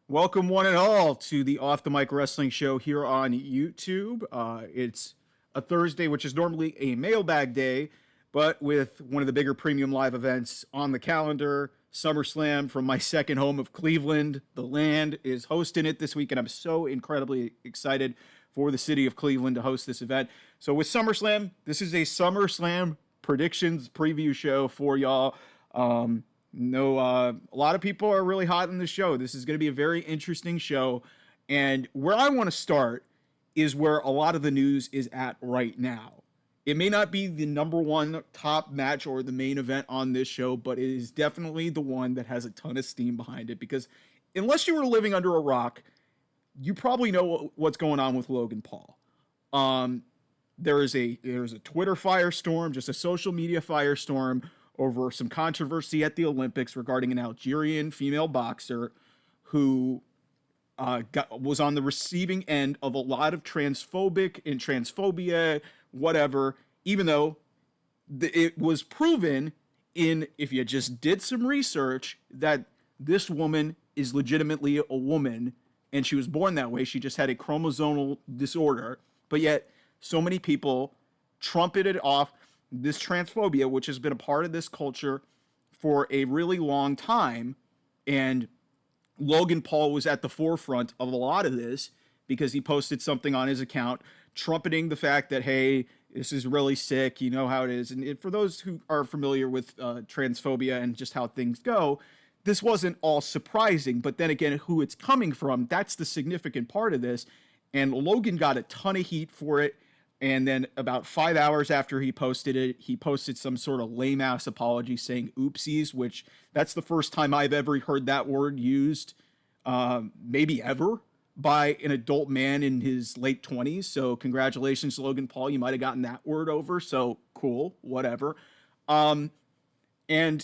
Welcome, one and all, to the Off the Mic Wrestling Show here on YouTube. It's a Thursday, which is normally a mailbag day, but with one of the bigger premium live events on the calendar, SummerSlam from my second home of Cleveland. The Land is hosting it this week, and I'm so incredibly excited for the city of Cleveland to host this event. So, with SummerSlam, this is a SummerSlam predictions preview show for y'all. No, a lot of people are really hot in the show. This is going to be a very interesting show. And where I want to start is where a lot of the news is at right now. It may not be the number one top match or the main event on this show, but it is definitely the one that has a ton of steam behind it. Because unless you were living under a rock, you probably know what's going on with Logan Paul. There's a Twitter firestorm, just a social media firestorm over some controversy at the Olympics regarding an Algerian female boxer who was on the receiving end of a lot of transphobic and transphobia, whatever, even though it was proven if you just did some research, that this woman is legitimately a woman and she was born that way. She just had a chromosomal disorder, but yet so many people trumpeted off this transphobia, which has been a part of this culture for a really long time. And Logan Paul was at the forefront of a lot of this because he posted something on his account trumpeting the fact that, hey, this is really sick, you know how it is. And for those who are familiar with transphobia and just how things go, this wasn't all surprising. But then again, who it's coming from, that's the significant part of this. And Logan got a ton of heat for it. And then about 5 hours after he posted it, he posted some sort of lame-ass apology saying oopsies, which that's the first time I've ever heard that word used, maybe ever, by an adult man in his late 20s. So congratulations, Logan Paul. You might have gotten that word over. So cool, whatever. And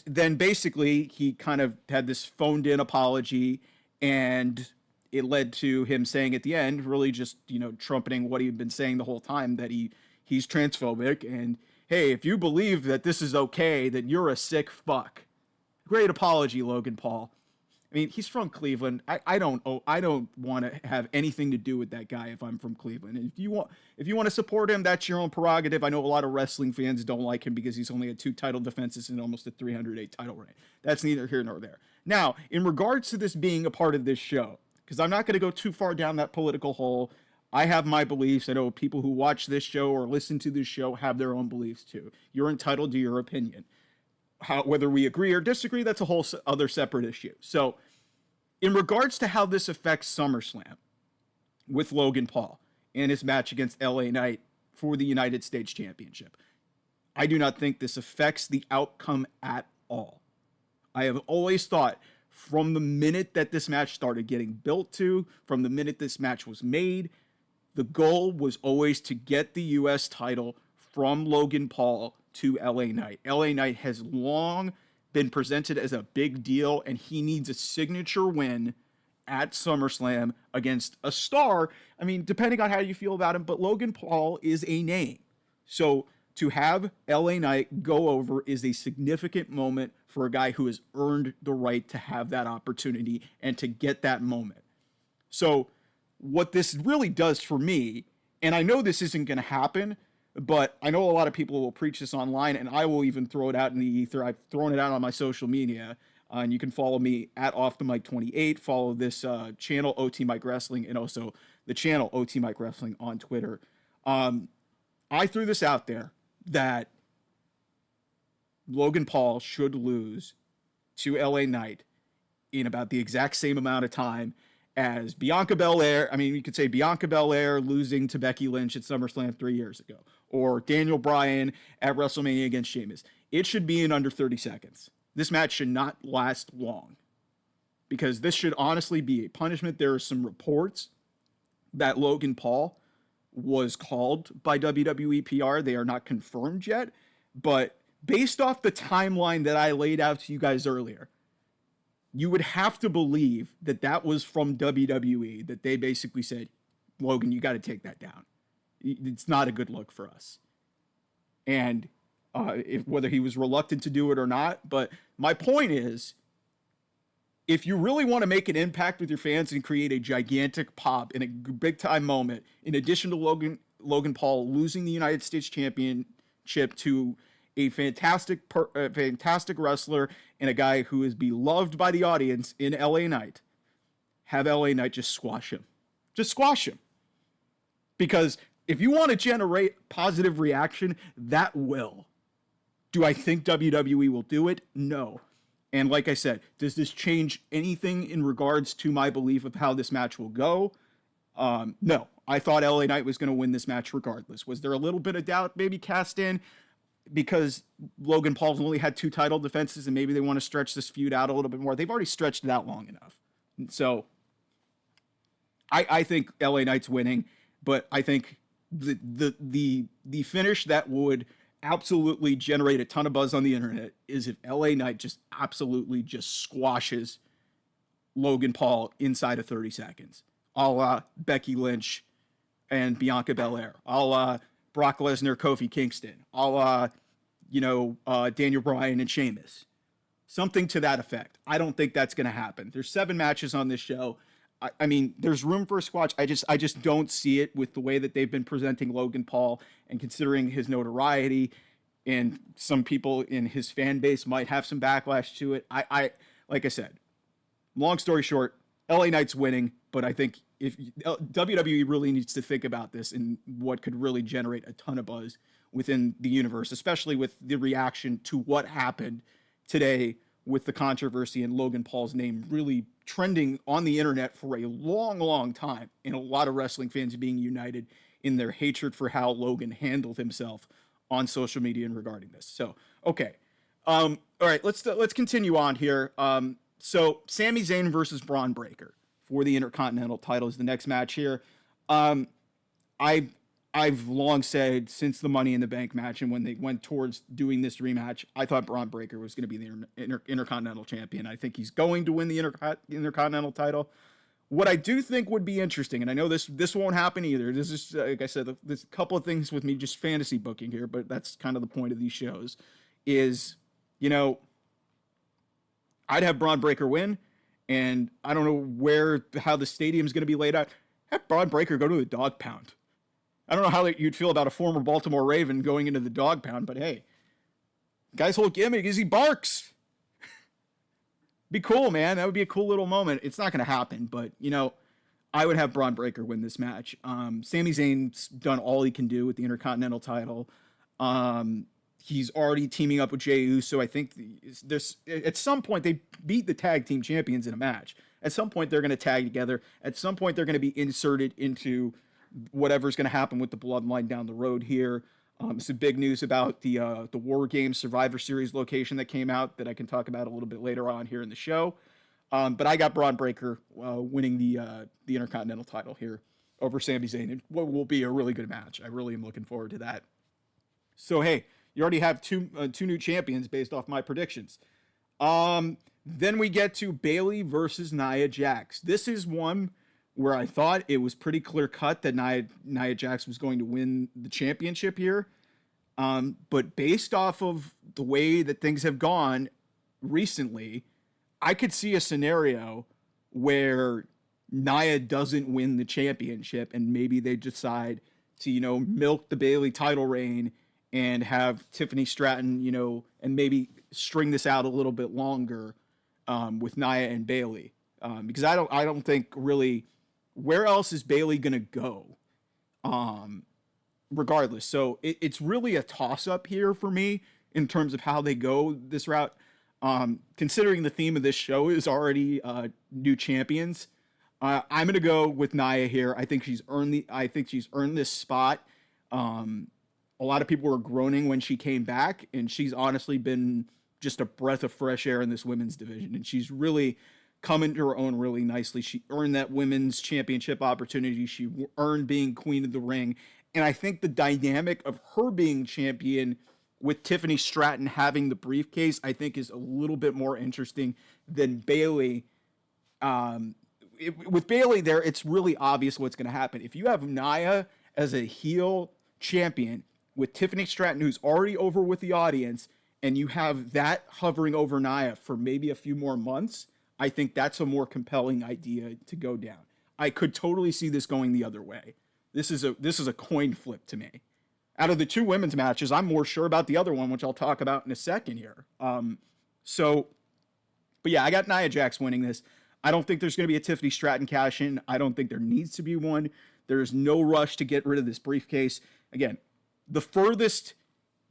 then basically he kind of had this phoned-in apology, and it led to him saying at the end, really just, trumpeting what he'd been saying the whole time, that he's transphobic. And, hey, if you believe that this is okay, then you're a sick fuck. Great apology, Logan Paul. I mean, he's from Cleveland. I don't want to have anything to do with that guy if I'm from Cleveland. And if you want to support him, that's your own prerogative. I know a lot of wrestling fans don't like him because he's only had 2 title defenses and almost a 308 title reign. That's neither here nor there. Now, in regards to this being a part of this show, because I'm not going to go too far down that political hole. I have my beliefs. I know people who watch this show or listen to this show have their own beliefs too. You're entitled to your opinion. Whether we agree or disagree, that's a whole other separate issue. So, in regards to how this affects SummerSlam with Logan Paul and his match against LA Knight for the United States Championship, I do not think this affects the outcome at all. I have always thought, from the minute that this match started getting built to, from the minute this match was made, the goal was always to get the U.S. title from Logan Paul to LA Knight. LA Knight has long been presented as a big deal, and he needs a signature win at SummerSlam against a star. I mean, depending on how you feel about him, but Logan Paul is a name. So to have LA Knight go over is a significant moment for a guy who has earned the right to have that opportunity and to get that moment. So what this really does for me, and I know this isn't going to happen, but I know a lot of people will preach this online, and I will even throw it out in the ether. I've thrown it out on my social media, and you can follow me at OffTheMic28. Follow this channel, OT Mike Wrestling, and also the channel OT Mike Wrestling on Twitter. I threw this out there that Logan Paul should lose to LA Knight in about the exact same amount of time as Bianca Belair. I mean, you could say Bianca Belair losing to Becky Lynch at SummerSlam 3 years ago, or Daniel Bryan at WrestleMania against Sheamus. It should be in under 30 seconds. This match should not last long because this should honestly be a punishment. There are some reports that Logan Paul was called by WWE PR. They are not confirmed yet, but based off the timeline that I laid out to you guys earlier, you would have to believe that that was from WWE, that they basically said, Logan, you got to take that down. It's not a good look for us. And whether he was reluctant to do it or not, but my point is, if you really want to make an impact with your fans and create a gigantic pop in a big time moment, in addition to Logan Paul losing the United States Championship to a fantastic wrestler and a guy who is beloved by the audience in LA Knight, have LA Knight just squash him. Just squash him. Because if you want to generate positive reaction, that will. Do I think WWE will do it? No. And like I said, does this change anything in regards to my belief of how this match will go? No. I thought LA Knight was going to win this match regardless. Was there a little bit of doubt maybe cast in because Logan Paul's only had 2 title defenses and maybe they want to stretch this feud out a little bit more? They've already stretched it out long enough. So I think LA Knight's winning, but I think the finish that would absolutely generate a ton of buzz on the internet is if LA Knight just absolutely just squashes Logan Paul inside of 30 seconds, a la Becky Lynch and Bianca Belair, a la Brock Lesnar, Kofi Kingston, a la, Daniel Bryan and Sheamus. Something to that effect. I don't think that's going to happen. There's 7 matches on this show. I mean, there's room for a squash. I just don't see it with the way that they've been presenting Logan Paul and considering his notoriety, and some people in his fan base might have some backlash to it. I like I said, long story short, LA Knight's winning, but I think if WWE really needs to think about this and what could really generate a ton of buzz within the universe, especially with the reaction to what happened today with the controversy and Logan Paul's name really trending on the internet for a long, long time, and a lot of wrestling fans being united in their hatred for how Logan handled himself on social media and regarding this. So, okay. All right, let's continue on here. So Sami Zayn versus Braun Breaker for the Intercontinental title is the next match here. I've long said since the Money in the Bank match and when they went towards doing this rematch, I thought Braun Breaker was going to be the Intercontinental Champion. I think he's going to win the Intercontinental title. What I do think would be interesting, and I know this won't happen either. This is, like I said, there's a couple of things with me just fantasy booking here, but that's kind of the point of these shows, is, I'd have Braun Breaker win, and I don't know how the stadium's going to be laid out. Have Braun Breaker go to the dog pound. I don't know how you'd feel about a former Baltimore Raven going into the dog pound, but hey, guy's whole gimmick is he barks. Be cool, man. That would be a cool little moment. It's not going to happen, but, I would have Braun Breaker win this match. Sami Zayn's done all he can do with the Intercontinental title. He's already teaming up with Jey Uso. I think there's at some point they beat the tag team champions in a match. At some point they're going to tag together. At some point they're going to be inserted into whatever's going to happen with the bloodline down the road here. Some big news about the War Games Survivor Series location that came out that I can talk about a little bit later on here in the show. But I got Braun Breaker winning the Intercontinental title here over Sami Zayn. It will be a really good match. I really am looking forward to that. So, hey, you already have two new champions based off my predictions. Then we get to Bayley versus Nia Jax. This is one where I thought it was pretty clear cut that Nia Jax was going to win the championship here. But based off of the way that things have gone recently, I could see a scenario where Nia doesn't win the championship and maybe they decide to, milk the Bayley title reign and have Tiffany Stratton, and maybe string this out a little bit longer with Nia and Bayley. Because I don't think really where else is Bayley going to go regardless. So it's really a toss-up here for me in terms of how they go this route. Considering the theme of this show is already new champions, I'm going to go with Nia here. I think she's earned this spot. A lot of people were groaning when she came back, and she's honestly been just a breath of fresh air in this women's division, and she's really come into her own really nicely. She earned that women's championship opportunity. She earned being queen of the ring. And I think the dynamic of her being champion with Tiffany Stratton having the briefcase, I think is a little bit more interesting than Bayley. With Bayley there, it's really obvious what's going to happen. If you have Nia as a heel champion with Tiffany Stratton, who's already over with the audience, and you have that hovering over Nia for maybe a few more months, I think that's a more compelling idea to go down. I could totally see this going the other way. This is a coin flip to me. Out of the two women's matches, I'm more sure about the other one, which I'll talk about in a second here. But yeah, I got Nia Jax winning this. I don't think there's going to be a Tiffany Stratton cash in. I don't think there needs to be one. There's no rush to get rid of this briefcase. Again, the furthest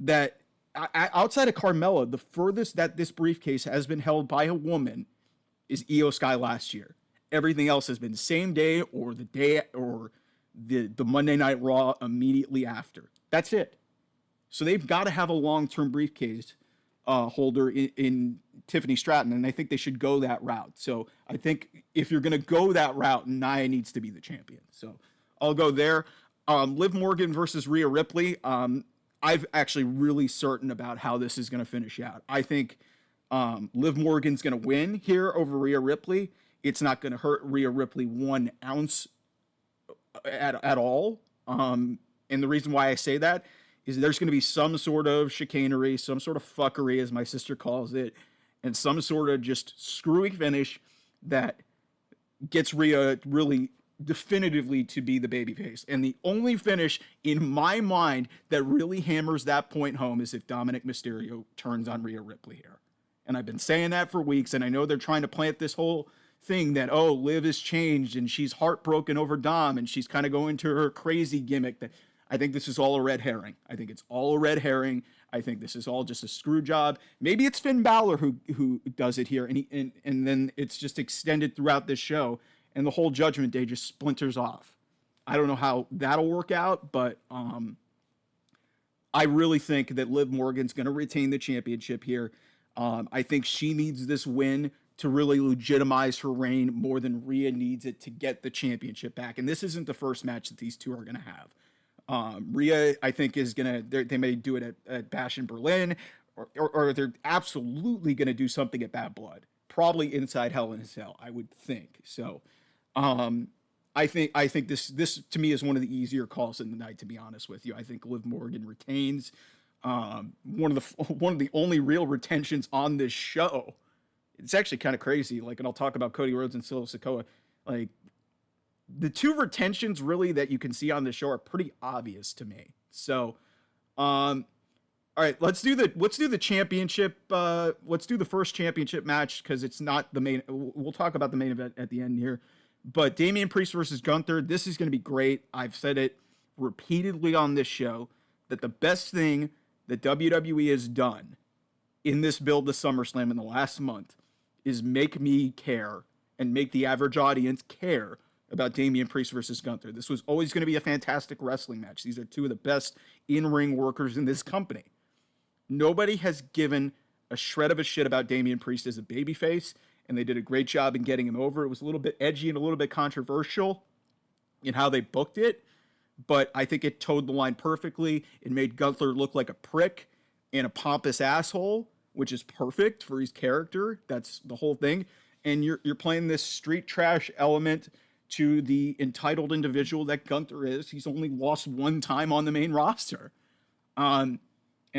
that, outside of Carmella, the furthest that this briefcase has been held by a woman is Io Sky last year. Everything else has been same day or the day or the Monday Night Raw immediately after. That's it. So they've got to have a long-term briefcase holder in Tiffany Stratton, and I think they should go that route. So I think if you're going to go that route, Nia needs to be the champion. So I'll go there. Liv Morgan versus Rhea Ripley. I'm actually really certain about how this is going to finish out. I think Liv Morgan's going to win here over Rhea Ripley. It's not going to hurt Rhea Ripley 1 ounce at all. And the reason why I say that is there's going to be some sort of chicanery, some sort of fuckery, as my sister calls it, and some sort of just screwy finish that gets Rhea really definitively to be the babyface. And the only finish in my mind that really hammers that point home is if Dominic Mysterio turns on Rhea Ripley here. And I've been saying that for weeks, and I know they're trying to plant this whole thing that, oh, Liv has changed and she's heartbroken over Dom and she's kind of going to her crazy gimmick. That I think this is all a red herring. I think it's all a red herring. I think this is all just a screw job. Maybe it's Finn Balor who does it here, and then it's just extended throughout this show, and the whole Judgment Day just splinters off. I don't know how that'll work out, but I really think that Liv Morgan's going to retain the championship here. I think she needs this win to really legitimize her reign more than Rhea needs it to get the championship back. And this isn't the first match that these two are going to have. Rhea, I think, is going to, they may do it at Bash in Berlin, or they're absolutely going to do something at Bad Blood. Probably inside Hell in a Cell, I would think. So I think this to me is one of the easier calls in the night, to be honest with you. I think Liv Morgan retains. One of the only real retentions on this show. It's actually kind of crazy. Like, and I'll talk about Cody Rhodes and Solo Sikoa. Like, the two retentions really that you can see on the show are pretty obvious to me. So, all right, let's do the championship. Let's do the first championship match because it's not the main. We'll talk about the main event at the end here. But Damian Priest versus Gunther. This is going to be great. I've said it repeatedly on this show that the best thing that WWE has done in this build to SummerSlam in the last month is make me care and make the average audience care about Damian Priest versus Gunther. This was always going to be a fantastic wrestling match. These are two of the best in-ring workers in this company. Nobody has given a shred of a shit about Damian Priest as a babyface, and they did a great job in getting him over. It was a little bit edgy and a little bit controversial in how they booked it, but I think it towed the line perfectly. It made Gunther look like a prick and a pompous asshole, which is perfect for his character. That's the whole thing. And you're playing this street trash element to the entitled individual that Gunther is. He's only lost one time on the main roster. And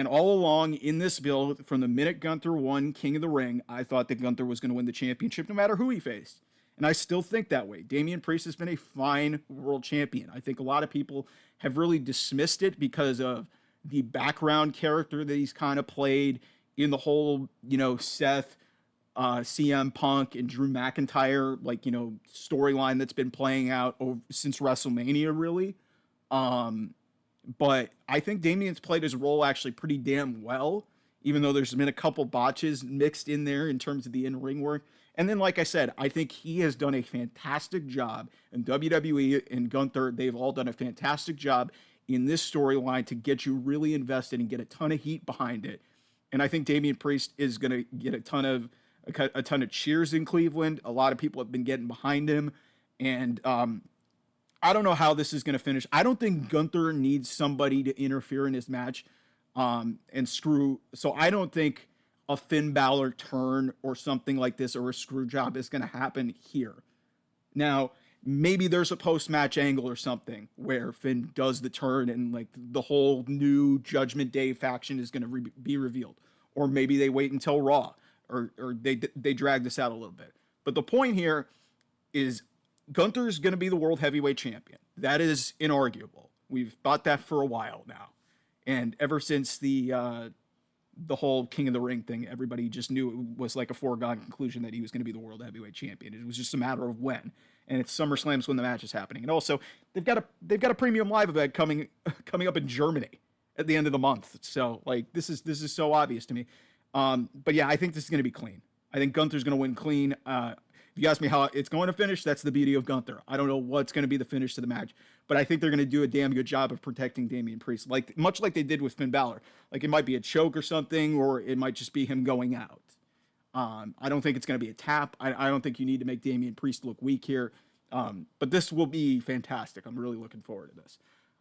all along in this build, from the minute Gunther won King of the Ring, I thought that Gunther was going to win the championship no matter who he faced. And I still think that way. Damian Priest has been a fine world champion. I think a lot of people have really dismissed it because of the background character that he's kind of played in the whole, Seth, CM Punk, and Drew McIntyre, storyline that's been playing out since WrestleMania, really. But I think Damian's played his role actually pretty damn well, even though there's been a couple botches mixed in there in terms of the in-ring work. And then, like I said, I think he has done a fantastic job, and WWE and Gunther, they've all done a fantastic job in this storyline to get you really invested and get a ton of heat behind it. And I think Damian Priest is going to get a ton of cheers in Cleveland. A lot of people have been getting behind him. And I don't know how this is going to finish. I don't think Gunther needs somebody to interfere in his match and screw. So I don't think a Finn Balor turn or something like this or a screw job is going to happen here. Now, maybe there's a post-match angle or something where Finn does the turn and the whole new Judgment Day faction is going to be revealed. Or maybe they wait until Raw or they drag this out a little bit. But the point here is Gunther's going to be the world heavyweight champion. That is inarguable. We've thought that for a while now. And ever since the whole King of the Ring thing, everybody just knew it was like a foregone conclusion that he was going to be the world heavyweight champion. It was just a matter of when. And it's SummerSlam's when the match is happening. And also, they've got a premium live event coming up in Germany at the end of the month. So like this is so obvious to me. But yeah, I think this is going to be clean. I think Gunther's going to win clean. If you ask me how it's going to finish, that's the beauty of Gunther. I don't know what's going to be the finish to the match, but I think they're going to do a damn good job of protecting Damian Priest, like much like they did with Finn Balor. Like it might be a choke or something, or it might just be him going out. I don't think it's going to be a tap. I don't think you need to make Damian Priest look weak here. But this will be fantastic. I'm really looking forward to this.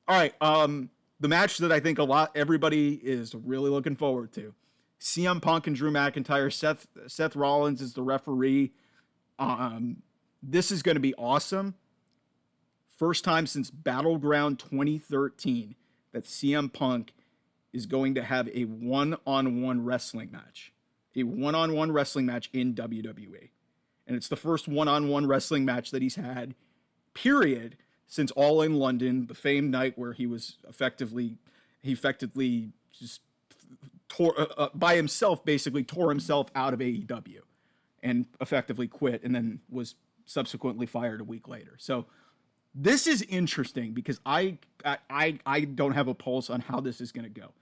All right. The match that I think everybody is really looking forward to. CM Punk and Drew McIntyre. Seth Rollins is the referee. This is going to be awesome. First time since Battleground 2013 that CM Punk is going to have a one-on-one wrestling match. A one-on-one wrestling match in WWE. And it's the first one-on-one wrestling match that he's had, period, since All in London, the famed night where he effectively just by himself, basically tore himself out of AEW and effectively quit and then was subsequently fired a week later. So this is interesting because I don't have a pulse on how this is going to go.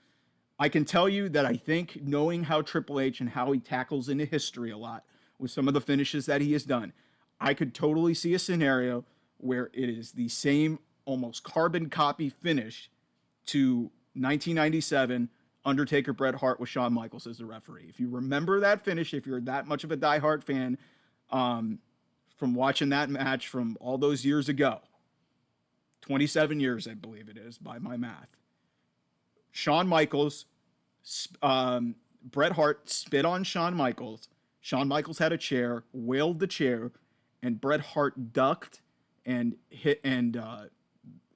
I can tell you that I think knowing how Triple H and how he tackles into history a lot with some of the finishes that he has done, I could totally see a scenario where it is the same almost carbon copy finish to 1997 Undertaker Bret Hart with Shawn Michaels as the referee. If you remember that finish, if you're that much of a diehard fan from watching that match from all those years ago, 27 years I believe it is by my math, Shawn Michaels, Bret Hart spit on Shawn Michaels. Shawn Michaels had a chair, whaled the chair, and Bret Hart ducked and hit, and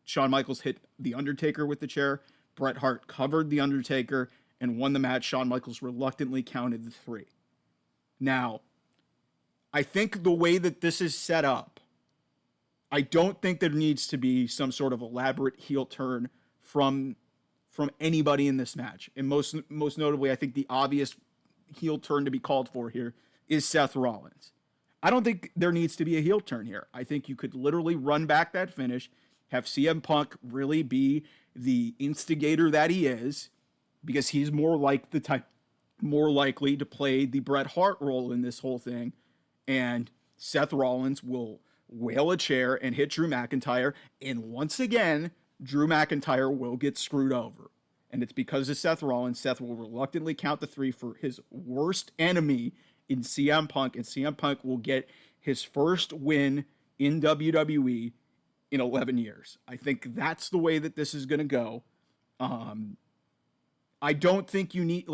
Shawn Michaels hit the Undertaker with the chair. Bret Hart covered the Undertaker and won the match. Shawn Michaels reluctantly counted the 3. Now, I think the way that this is set up, I don't think there needs to be some sort of elaborate heel turn from anybody in this match. And most notably, I think the obvious heel turn to be called for here is Seth Rollins. I don't think there needs to be a heel turn here. I think you could literally run back that finish, have CM Punk really be the instigator that he is, because he's more likely to play the Bret Hart role in this whole thing, and Seth Rollins will whale a chair and hit Drew McIntyre, and once again, Drew McIntyre will get screwed over. And it's because of Seth Rollins. Seth will reluctantly count the 3 for his worst enemy in CM Punk, and CM Punk will get his first win in WWE in 11 years. I think that's the way that this is going to go. I don't think you need,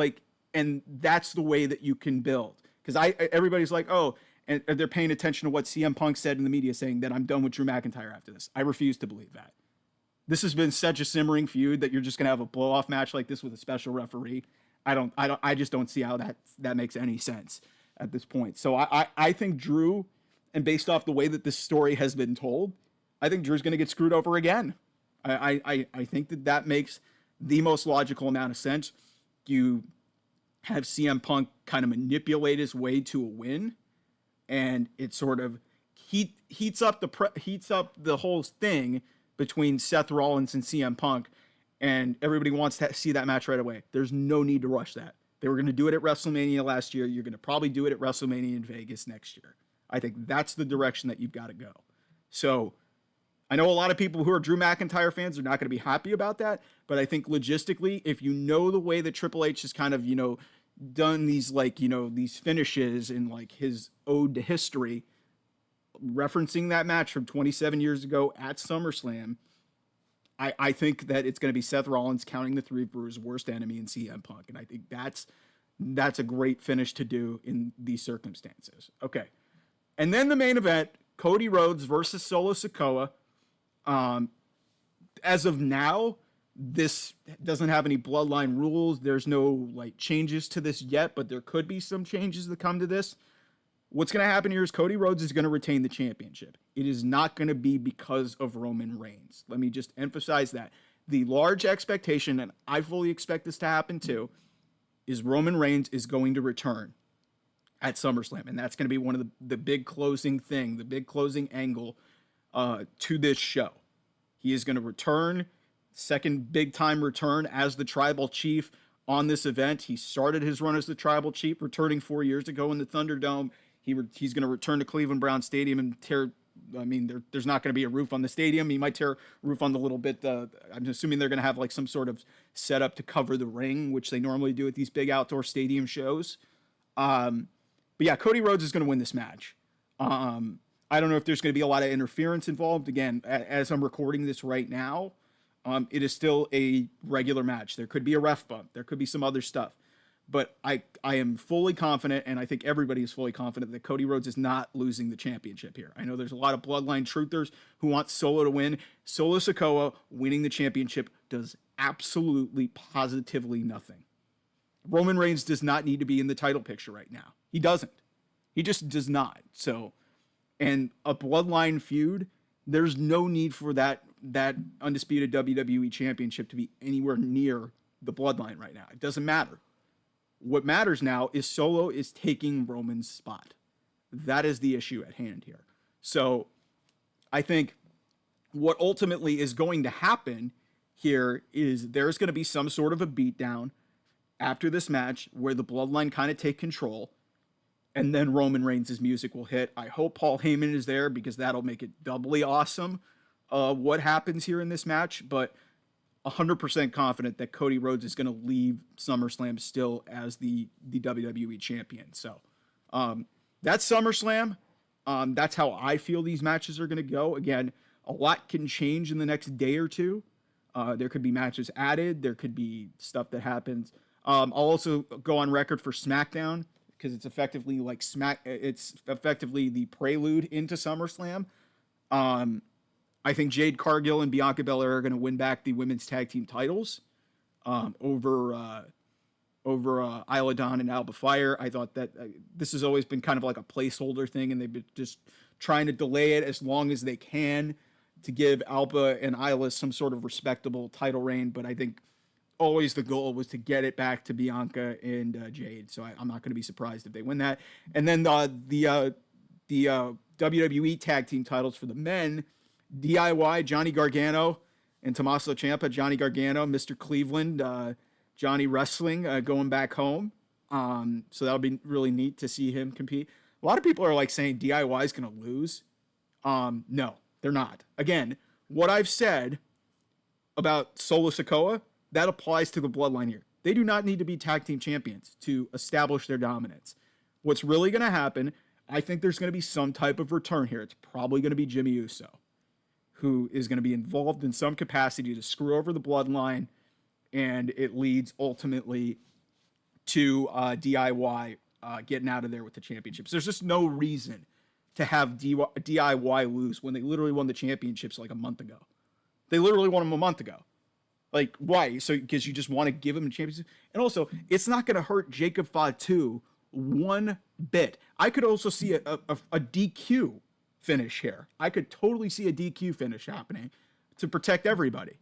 and that's the way that you can build. Because everybody's like, oh, and they're paying attention to what CM Punk said in the media, saying that I'm done with Drew McIntyre after this. I refuse to believe that. This has been such a simmering feud that you're just gonna have a blow-off match like this with a special referee. I just don't see how that makes any sense at this point. So I think Drew, and based off the way that this story has been told, I think Drew's gonna get screwed over again. I think that makes the most logical amount of sense. You have CM Punk kind of manipulate his way to a win, and it sort of heats up the whole thing between Seth Rollins and CM Punk, and everybody wants to see that match right away. There's no need to rush that. They were going to do it at WrestleMania last year. You're going to probably do it at WrestleMania in Vegas next year. I think that's the direction that you've got to go. So I know a lot of people who are Drew McIntyre fans are not going to be happy about that, but I think logistically, if you know the way that Triple H has kind of, done these these finishes in his ode to history, referencing that match from 27 years ago at SummerSlam, I think that it's going to be Seth Rollins counting the 3 for his worst enemy in CM Punk. And I think that's a great finish to do in these circumstances. Okay. And then the main event, Cody Rhodes versus Solo Sikoa. As of now, this doesn't have any bloodline rules. There's no changes to this yet, but there could be some changes that come to this. What's going to happen here is Cody Rhodes is going to retain the championship. It is not going to be because of Roman Reigns. Let me just emphasize that. The large expectation, and I fully expect this to happen too, is Roman Reigns is going to return at SummerSlam. And that's going to be one of the big closing thing, the big closing angle to this show. He is going to return, second big time return as the tribal chief on this event. He started his run as the tribal chief, returning 4 years ago in the Thunderdome. He's going to return to Cleveland Brown Stadium and tear. I mean, there's not going to be a roof on the stadium. He might tear a roof on the little bit. I'm assuming they're going to have like some sort of setup to cover the ring, which they normally do at these big outdoor stadium shows. But yeah, Cody Rhodes is going to win this match. I don't know if there's going to be a lot of interference involved. Again, as I'm recording this right now, it is still a regular match. There could be a ref bump. There could be some other stuff. But I am fully confident, and I think everybody is fully confident, that Cody Rhodes is not losing the championship here. I know there's a lot of Bloodline truthers who want Solo to win. Solo Sikoa winning the championship does absolutely, positively nothing. Roman Reigns does not need to be in the title picture right now. He doesn't. He just does not. So, and a Bloodline feud, there's no need for that undisputed WWE championship to be anywhere near the Bloodline right now. It doesn't matter. What matters now is Solo is taking Roman's spot. That is the issue at hand here. So I think what ultimately is going to happen here is there's going to be some sort of a beatdown after this match where the Bloodline kind of take control, and then Roman Reigns' music will hit. I hope Paul Heyman is there because that'll make it doubly awesome what happens here in this match, but 100% confident that Cody Rhodes is going to leave SummerSlam still as the WWE champion. So that's SummerSlam. That's how I feel these matches are going to go. Again, a lot can change in the next day or two. There could be matches added. There could be stuff that happens. I'll also go on record for SmackDown because it's effectively like it's effectively the prelude into SummerSlam. I think Jade Cargill and Bianca Belair are going to win back the women's tag team titles over Isla Dawn and Alba Fire. I thought that this has always been kind of like a placeholder thing, and they've been just trying to delay it as long as they can to give Alba and Isla some sort of respectable title reign. But I think always the goal was to get it back to Bianca and Jade. So I'm not going to be surprised if they win that. And then the WWE tag team titles for the men, DIY, Johnny Gargano and Tommaso Ciampa. Johnny Gargano, Mr. Cleveland, Johnny Wrestling going back home. So that'll be really neat to see him compete. A lot of people are like saying DIY is going to lose. No, they're not. Again, what I've said about Solo Sikoa, that applies to the Bloodline here. They do not need to be tag team champions to establish their dominance. What's really going to happen, I think there's going to be some type of return here. It's probably going to be Jimmy Uso, who is going to be involved in some capacity to screw over the Bloodline, and it leads ultimately to DIY getting out of there with the championships. There's just no reason to have DIY lose when they literally won the championships like a month ago. They literally won them a month ago. Like, why? So, because you just want to give them a championship? And also, it's not going to hurt Jacob Fatu one bit. I could also see a DQ finish here. I could totally see a DQ finish happening to protect everybody.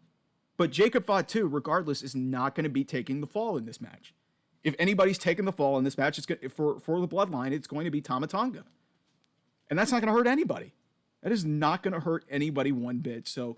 But Jacob Fatu, regardless, is not going to be taking the fall in this match. If anybody's taking the fall in this match, it's for the Bloodline, it's going to be Tama Tonga. And that's not going to hurt anybody. That is not going to hurt anybody one bit. So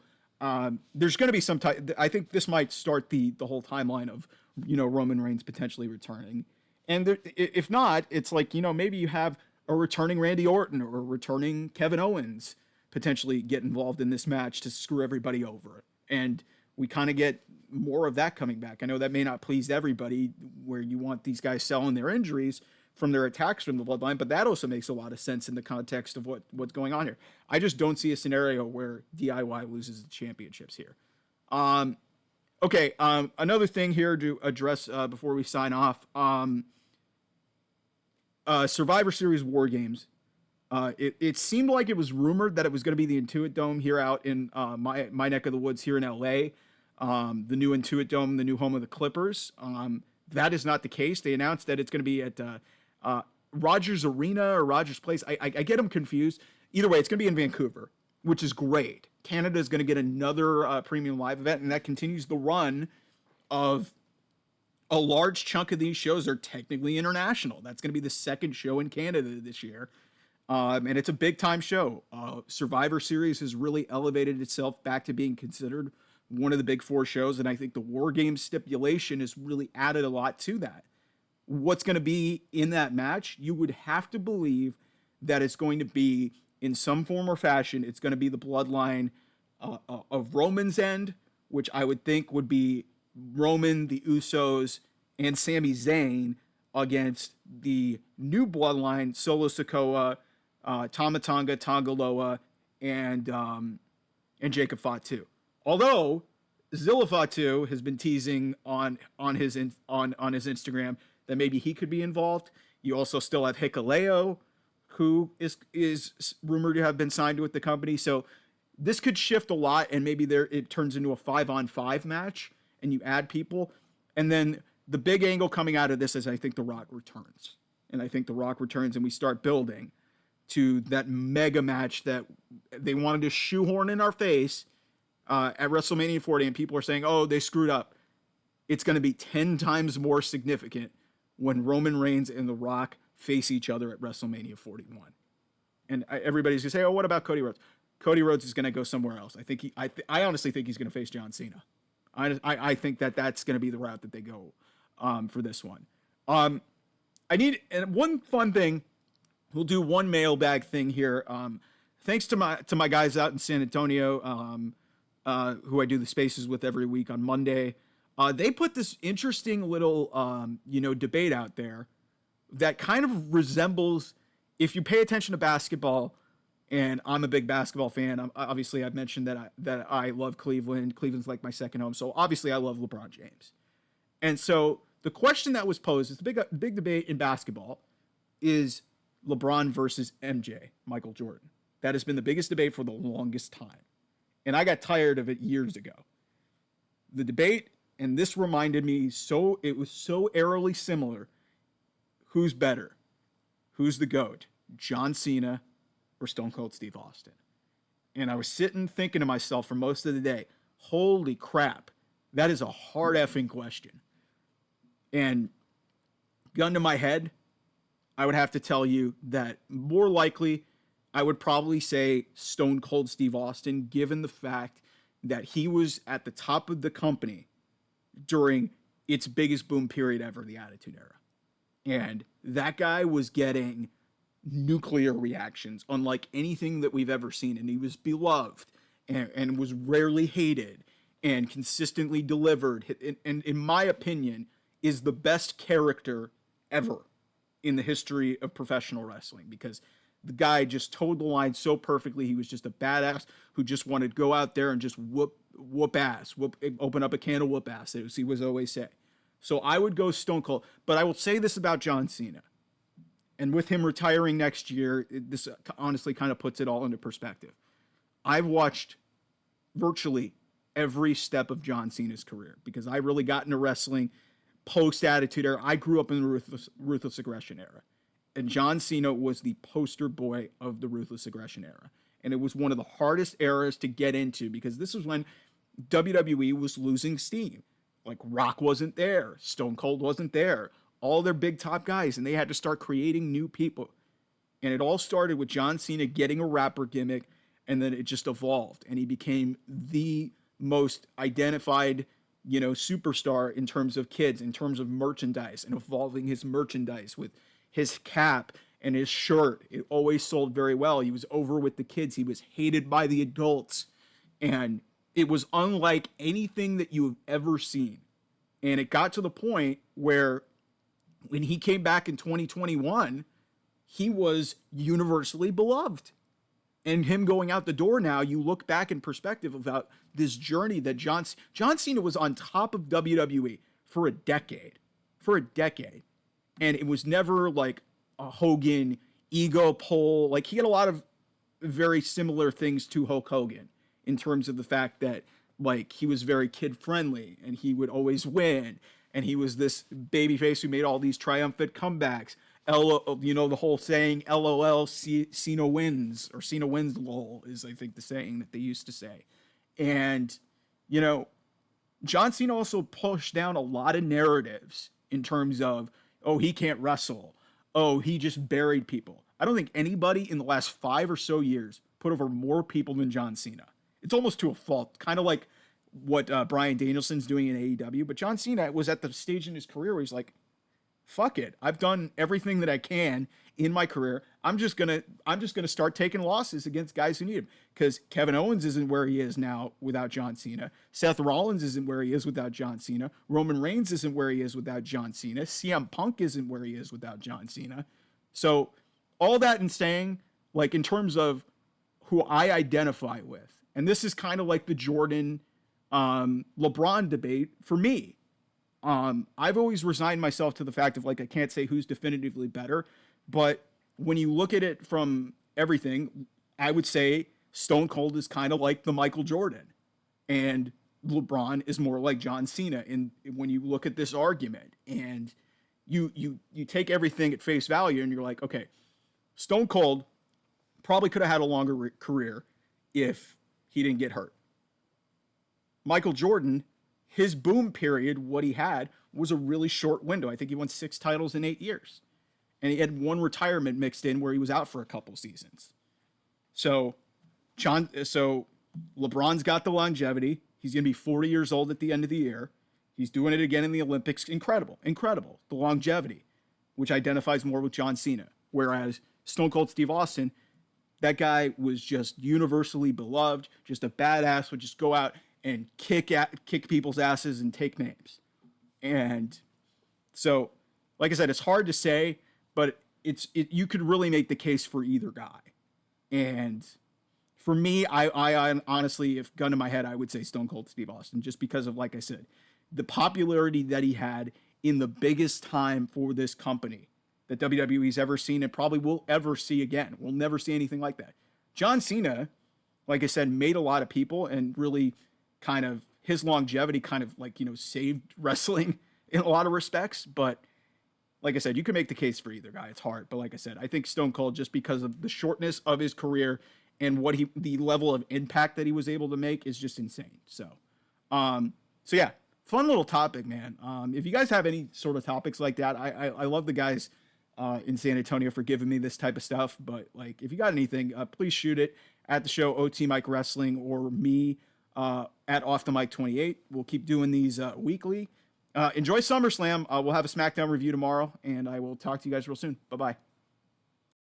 there's going to be some type. I think this might start the whole timeline of, Roman Reigns potentially returning. And there, if not, it's like, maybe you have a returning Randy Orton or a returning Kevin Owens potentially get involved in this match to screw everybody over. And we kind of get more of that coming back. I know that may not please everybody, where you want these guys selling their injuries from their attacks from the Bloodline, but that also makes a lot of sense in the context of what's going on here. I just don't see a scenario where DIY loses the championships here. Okay, another thing here to address before we sign off. Survivor Series War Games. It seemed like it was rumored that it was going to be the Intuit Dome here out in my neck of the woods here in LA. The new Intuit Dome, the new home of the Clippers. That is not the case. They announced that it's going to be at Rogers Arena or Rogers Place. I get them confused. Either way, it's going to be in Vancouver, which is great. Canada is going to get another premium live event, and that continues the run of a large chunk of these shows are technically international. That's going to be the second show in Canada this year. And it's a big time show. Survivor Series has really elevated itself back to being considered one of the big four shows. And I think the War Games stipulation has really added a lot to that. What's going to be in that match? You would have to believe that it's going to be, in some form or fashion, it's going to be the bloodline of Roman's end, which I would think would be Roman, the Usos, and Sami Zayn against the new bloodline, Solo Sikoa, Tama Tonga, Tonga Loa, and Jacob Fatu. Although Zilla Fatu has been teasing on his Instagram that maybe he could be involved. You also still have Hikuleo, who is rumored to have been signed with the company. So this could shift a lot, and maybe it turns into a 5-on-5 match, and you add people. And then the big angle coming out of this is I think The Rock returns. And I think The Rock returns, and we start building to that mega match that they wanted to shoehorn in our face at WrestleMania 40, and people are saying, oh, they screwed up. It's going to be 10 times more significant when Roman Reigns and The Rock face each other at WrestleMania 41. And everybody's going to say, oh, what about Cody Rhodes? Cody Rhodes is going to go somewhere else. I honestly think he's going to face John Cena. I think that's going to be the route that they go for this one. And one fun thing, we'll do one mailbag thing here. Thanks to my guys out in San Antonio, who I do the spaces with every week on Monday. They put this interesting little debate out there that kind of resembles, if you pay attention to basketball, and I'm a big basketball fan. Obviously, I've mentioned that I love Cleveland. Cleveland's like my second home. So obviously, I love LeBron James. And so the question that was posed is the big debate in basketball is LeBron versus MJ, Michael Jordan. That has been the biggest debate for the longest time. And I got tired of it years ago. The debate, and this reminded me it was so eerily similar. Who's better? Who's the GOAT? John Cena or Stone Cold Steve Austin? And I was sitting thinking to myself for most of the day, holy crap, that is a hard effing question. And gun to my head, I would have to tell you that more likely, I would probably say Stone Cold Steve Austin, given the fact that he was at the top of the company during its biggest boom period ever, the Attitude Era. And that guy was getting nuclear reactions, unlike anything that we've ever seen. And he was beloved and was rarely hated and consistently delivered. And in my opinion, is the best character ever in the history of professional wrestling, because the guy just toed the line so perfectly. He was just a badass who just wanted to go out there and just whoop ass, open up a can of whoop ass, as he was always say. So I would go Stone Cold. But I will say this about John Cena. And with him retiring next year, this honestly kind of puts it all into perspective. I've watched virtually every step of John Cena's career because I really got into wrestling post-Attitude Era. I grew up in the Ruthless Aggression Era. And John Cena was the poster boy of the Ruthless Aggression Era. And it was one of the hardest eras to get into because this was when WWE was losing steam. Like Rock wasn't there. Stone Cold wasn't there. All their big top guys. And they had to start creating new people. And it all started with John Cena getting a rapper gimmick. And then it just evolved. And he became the most identified, superstar in terms of kids, in terms of merchandise, and evolving his merchandise with his cap and his shirt. It always sold very well. He was over with the kids. He was hated by the adults. And it was unlike anything that you have ever seen. And it got to the point where when he came back in 2021, he was universally beloved. And him going out the door now, you look back in perspective about this journey that John Cena was on top of WWE for a decade. And it was never like a Hogan ego pull. Like, he had a lot of very similar things to Hulk Hogan in terms of the fact that, like, he was very kid friendly and he would always win. And he was this babyface who made all these triumphant comebacks. The whole saying LOL, Cena wins, or Cena wins lol is, I think, the saying that they used to say. And, you know, John Cena also pushed down a lot of narratives in terms of, oh, he can't wrestle. Oh, he just buried people. I don't think anybody in the last 5 or so years put over more people than John Cena. It's almost to a fault, kind of like what Bryan Danielson's doing in AEW. But John Cena was at the stage in his career where he's like, fuck it. I've done everything that I can in my career. I'm just gonna start taking losses against guys who need him. Because Kevin Owens isn't where he is now without John Cena. Seth Rollins isn't where he is without John Cena. Roman Reigns isn't where he is without John Cena. CM Punk isn't where he is without John Cena. So all that in saying, like, in terms of who I identify with, and this is kind of like the Jordan LeBron debate for me. I've always resigned myself to the fact of, like, I can't say who's definitively better, but when you look at it from everything, I would say Stone Cold is kind of like the Michael Jordan, and LeBron is more like John Cena. And when you look at this argument, and you take everything at face value, and you're like, okay, Stone Cold probably could have had a longer career if he didn't get hurt. Michael Jordan, his boom period, what he had was a really short window. I think he won 6 titles in 8 years. And he had 1 retirement mixed in where he was out for a couple seasons. So LeBron's got the longevity. He's going to be 40 years old at the end of the year. He's doing it again in the Olympics. Incredible. The longevity, which identifies more with John Cena. Whereas Stone Cold Steve Austin, that guy was just universally beloved, just a badass, would just go out and kick people's asses and take names. And so, like I said, it's hard to say, but you could really make the case for either guy. And for me, I honestly, if gun to my head, I would say Stone Cold Steve Austin, just because of, like I said, the popularity that he had in the biggest time for this company that WWE's ever seen and probably will ever see again. We'll never see anything like that. John Cena, like I said, made a lot of people, and really kind of his longevity kind of, like, saved wrestling in a lot of respects. But like I said, you can make the case for either guy. It's hard. But like I said, I think Stone Cold, just because of the shortness of his career and the level of impact that he was able to make, is just insane. So yeah, fun little topic, man. If you guys have any sort of topics like that, I love the guys in San Antonio for giving me this type of stuff. But, like, if you got anything, please shoot it at the show, OT Mike Wrestling, or me at Off the Mic 28. We'll keep doing these weekly. Enjoy SummerSlam. We'll have a SmackDown review tomorrow, and I will talk to you guys real soon. Bye-bye.